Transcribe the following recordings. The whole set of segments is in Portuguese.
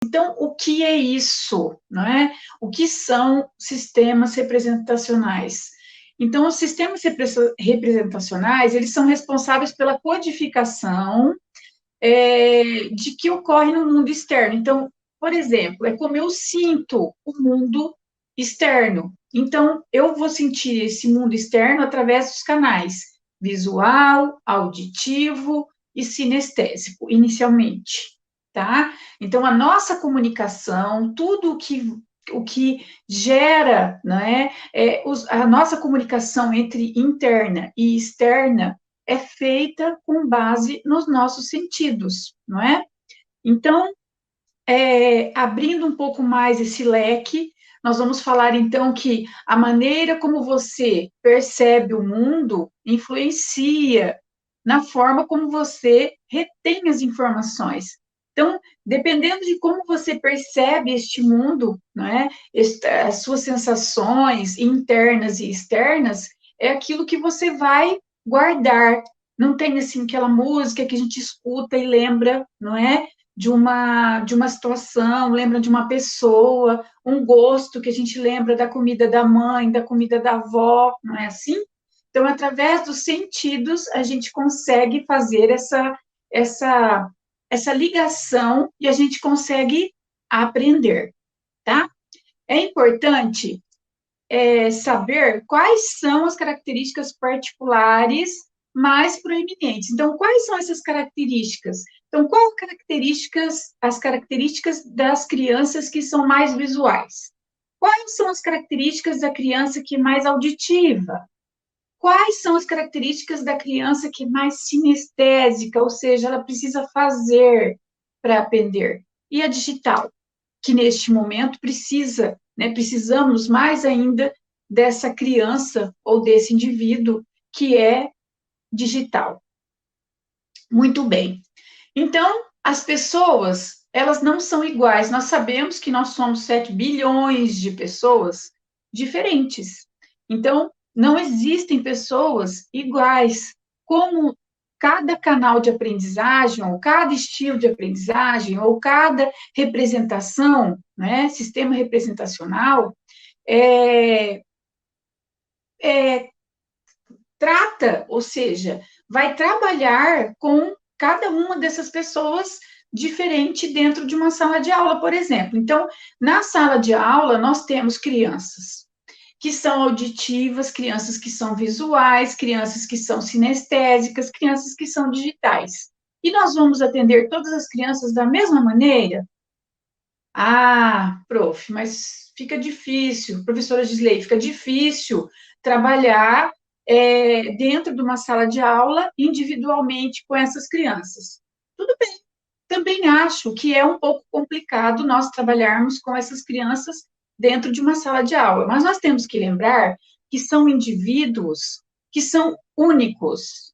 Então, o que é isso, não é? O que são sistemas representacionais? Então, os sistemas representacionais, eles são responsáveis pela codificação de que ocorre no mundo externo. Então, por exemplo, é como eu sinto o mundo externo. Então, eu vou sentir esse mundo externo através dos canais visual, auditivo e sinestésico, inicialmente, tá? Então, a nossa comunicação, tudo o que gera, né, a nossa comunicação entre interna e externa é feita com base nos nossos sentidos, não é? Então, abrindo um pouco mais esse leque, nós vamos falar então que a maneira como você percebe o mundo influencia na forma como você retém as informações. Então, dependendo de como você percebe este mundo, não é? As suas sensações internas e externas, é aquilo que você vai guardar. Não tem assim aquela música que a gente escuta e lembra, não é? De uma situação, lembra de uma pessoa, um gosto que a gente lembra da comida da mãe, da comida da avó, não é assim? Então, através dos sentidos, a gente consegue fazer essa ligação e a gente consegue aprender, tá? É importante saber quais são as características particulares mais proeminentes. Então, quais são essas características? Então, as características das crianças que são mais visuais? Quais são as características da criança que é mais auditiva? Quais são as características da criança que é mais sinestésica, ou seja, ela precisa fazer para aprender? E a digital, que neste momento precisa, né, precisamos mais ainda dessa criança ou desse indivíduo que é digital. Muito bem. Então, as pessoas, elas não são iguais. Nós sabemos que nós somos 7 bilhões de pessoas diferentes. Então, não existem pessoas iguais. Como cada canal de aprendizagem, ou cada estilo de aprendizagem, ou cada representação, né, sistema representacional, é, é, trata, ou seja, vai trabalhar com cada uma dessas pessoas diferente dentro de uma sala de aula, por exemplo. Então, na sala de aula, nós temos crianças que são auditivas, crianças que são visuais, crianças que são sinestésicas, crianças que são digitais. E nós vamos atender todas as crianças da mesma maneira? Ah, prof, mas fica difícil, professora Gisley, fica difícil trabalhar dentro de uma sala de aula individualmente com essas crianças. Tudo bem, também acho que é um pouco complicado nós trabalharmos com essas crianças dentro de uma sala de aula, mas nós temos que lembrar que são indivíduos que são únicos.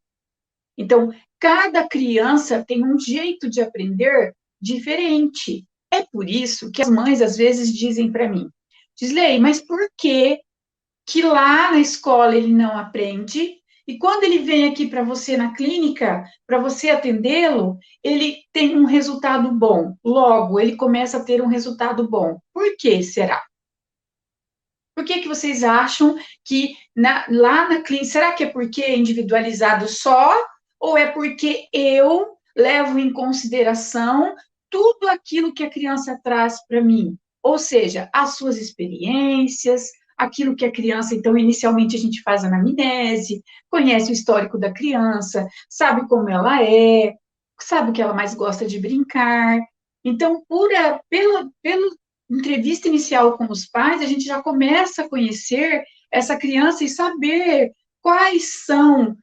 Então, cada criança tem um jeito de aprender diferente. É por isso que as mães às vezes dizem para mim, Gisley, mas por que lá na escola ele não aprende e quando ele vem aqui para você na clínica, para você atendê-lo, ele tem um resultado bom. Logo, ele começa a ter um resultado bom. Por que será? Por que vocês acham que lá na clínica, será que é porque é individualizado só? Ou é porque eu levo em consideração tudo aquilo que a criança traz para mim? Ou seja, as suas experiências, aquilo que a criança, então, inicialmente a gente faz a anamnese, conhece o histórico da criança, sabe como ela é, sabe o que ela mais gosta de brincar. Então, pela entrevista inicial com os pais, a gente já começa a conhecer essa criança e saber quais são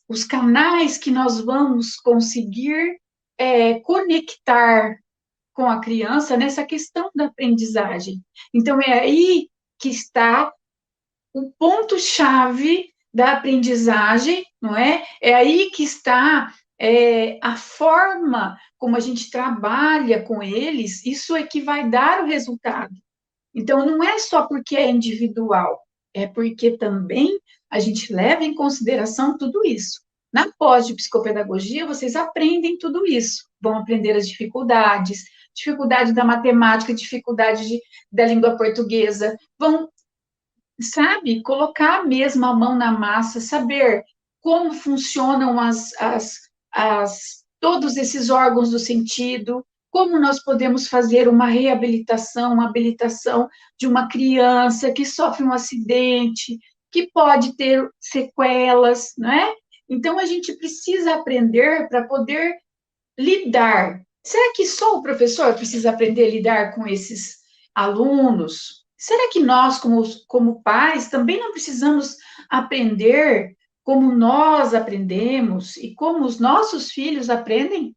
os canais que nós vamos conseguir conectar com a criança nessa questão da aprendizagem. Então, é aí que está o ponto-chave da aprendizagem, não é? É aí que está a forma como a gente trabalha com eles, isso é que vai dar o resultado. Então, não é só porque é individual, é porque também a gente leva em consideração tudo isso. Na pós de psicopedagogia, vocês aprendem tudo isso, vão aprender as dificuldades dificuldade da matemática, da língua portuguesa, vão, sabe, colocar mesmo a mão na massa, saber como funcionam todos esses órgãos do sentido, como nós podemos fazer uma reabilitação, uma habilitação de uma criança que sofre um acidente, que pode ter sequelas, não é? Então, a gente precisa aprender para poder lidar. Será que só o professor precisa aprender a lidar com esses alunos? Será que nós, como pais, também não precisamos aprender como nós aprendemos e como os nossos filhos aprendem?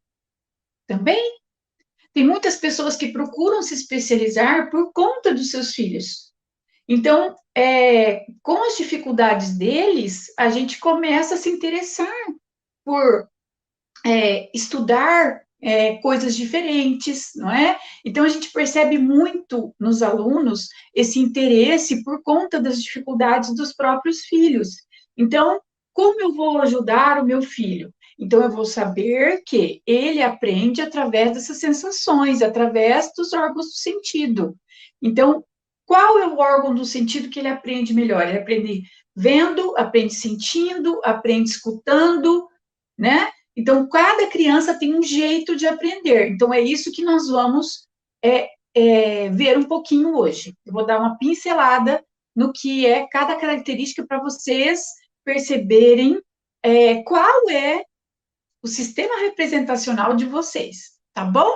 Também. Tem muitas pessoas que procuram se especializar por conta dos seus filhos. Então, com as dificuldades deles, a gente começa a se interessar por estudar coisas diferentes, não é? Então, a gente percebe muito nos alunos esse interesse por conta das dificuldades dos próprios filhos. Então, como eu vou ajudar o meu filho? Então, eu vou saber que ele aprende através dessas sensações, através dos órgãos do sentido. Então, qual é o órgão do sentido que ele aprende melhor? Ele aprende vendo, aprende sentindo, aprende escutando, né? Então, cada criança tem um jeito de aprender. Então, é isso que nós vamos ver um pouquinho hoje. Eu vou dar uma pincelada no que é cada característica para vocês perceberem qual é o sistema representacional de vocês, tá bom?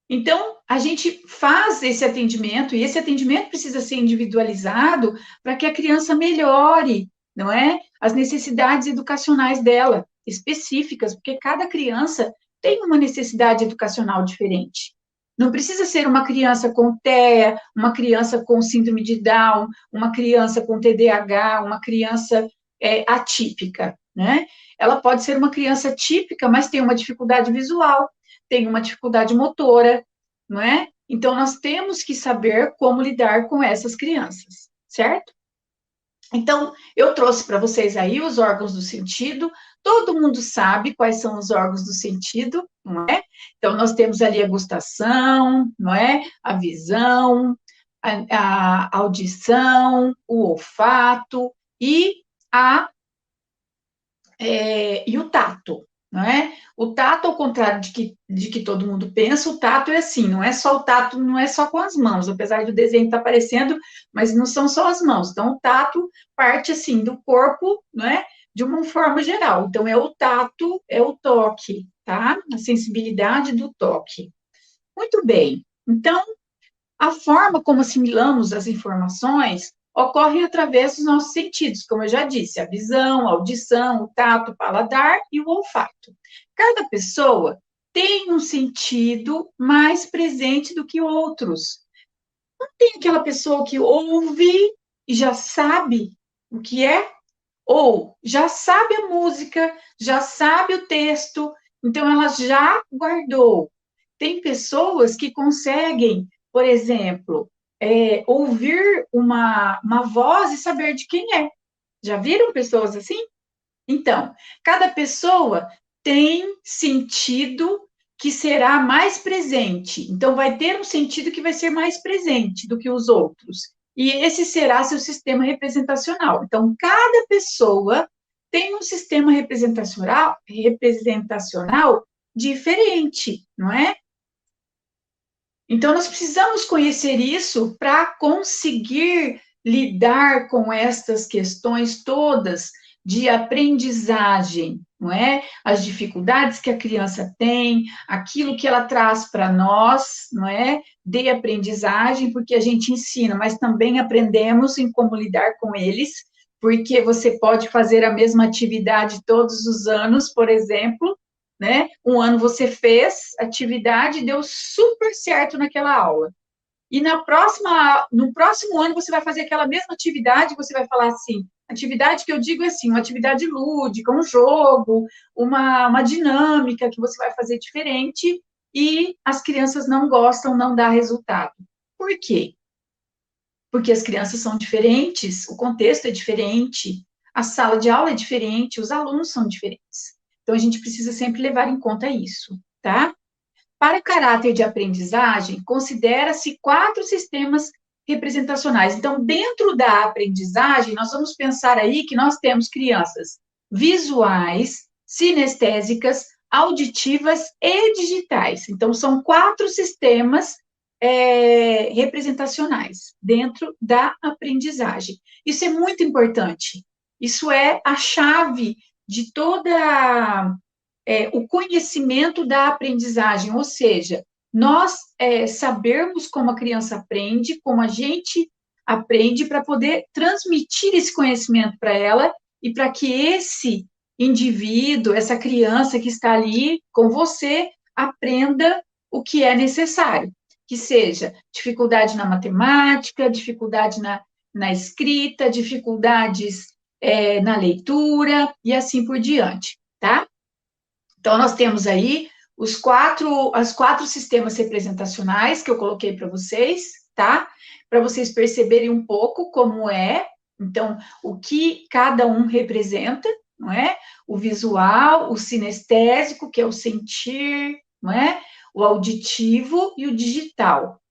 Então, a gente faz esse atendimento, e esse atendimento precisa ser individualizado para que a criança melhore, não é? As necessidades educacionais dela, específicas, porque cada criança tem uma necessidade educacional diferente. Não precisa ser uma criança com TEA, uma criança com síndrome de Down, uma criança com TDAH, uma criança atípica, né? Ela pode ser uma criança típica, mas tem uma dificuldade visual, tem uma dificuldade motora, não é? Então, nós temos que saber como lidar com essas crianças, certo? Então, eu trouxe para vocês aí os órgãos do sentido, todo mundo sabe quais são os órgãos do sentido, não é? Então, nós temos ali a gustação, não é? A visão, a audição, o olfato e o tato, não é? O tato, ao contrário de que todo mundo pensa, o tato é assim, não é só o tato, não é só com as mãos, apesar do desenho estar aparecendo, mas não são só as mãos. Então, o tato parte, assim, do corpo, não é? De uma forma geral. Então, é o tato, é o toque, tá? A sensibilidade do toque. Muito bem. Então, a forma como assimilamos as informações ocorre através dos nossos sentidos, como eu já disse, a visão, a audição, o tato, o paladar e o olfato. Cada pessoa tem um sentido mais presente do que outros. Não tem aquela pessoa que ouve e já sabe o que é, ou já sabe a música, já sabe o texto, então ela já guardou. Tem pessoas que conseguem, por exemplo, ouvir uma voz e saber de quem é. Já viram pessoas assim? Então, cada pessoa tem sentido que será mais presente. Então, vai ter um sentido que vai ser mais presente do que os outros. E esse será seu sistema representacional. Então, cada pessoa tem um sistema representacional diferente, não é? Então, nós precisamos conhecer isso para conseguir lidar com estas questões todas de aprendizagem, não é? As dificuldades que a criança tem, aquilo que ela traz para nós, não é? De aprendizagem, porque a gente ensina, mas também aprendemos em como lidar com eles, porque você pode fazer a mesma atividade todos os anos, por exemplo, né? Um ano você fez atividade, deu super certo naquela aula. E no próximo ano você vai fazer aquela mesma atividade, você vai falar assim, atividade que eu digo é assim, uma atividade lúdica, um jogo, uma dinâmica que você vai fazer diferente e as crianças não gostam, não dá resultado. Por quê? Porque as crianças são diferentes, o contexto é diferente, a sala de aula é diferente, os alunos são diferentes. Então, a gente precisa sempre levar em conta isso, tá? Para caráter de aprendizagem, considera-se 4 sistemas representacionais. Então, dentro da aprendizagem, nós vamos pensar aí que nós temos crianças visuais, sinestésicas, auditivas e digitais. Então, são 4 sistemas representacionais dentro da aprendizagem. Isso é muito importante. Isso é a chave de toda o conhecimento da aprendizagem, ou seja, nós sabermos como a criança aprende, como a gente aprende, para poder transmitir esse conhecimento para ela e para que esse indivíduo, essa criança que está ali com você, aprenda o que é necessário, que seja dificuldade na matemática, dificuldade na escrita, dificuldades na leitura e assim por diante, tá? Então, nós temos aí os 4 sistemas representacionais que eu coloquei para vocês, tá? Para vocês perceberem um pouco como é, então, o que cada um representa, não é? O visual, o sinestésico, que é o sentir, não é? O auditivo e o digital.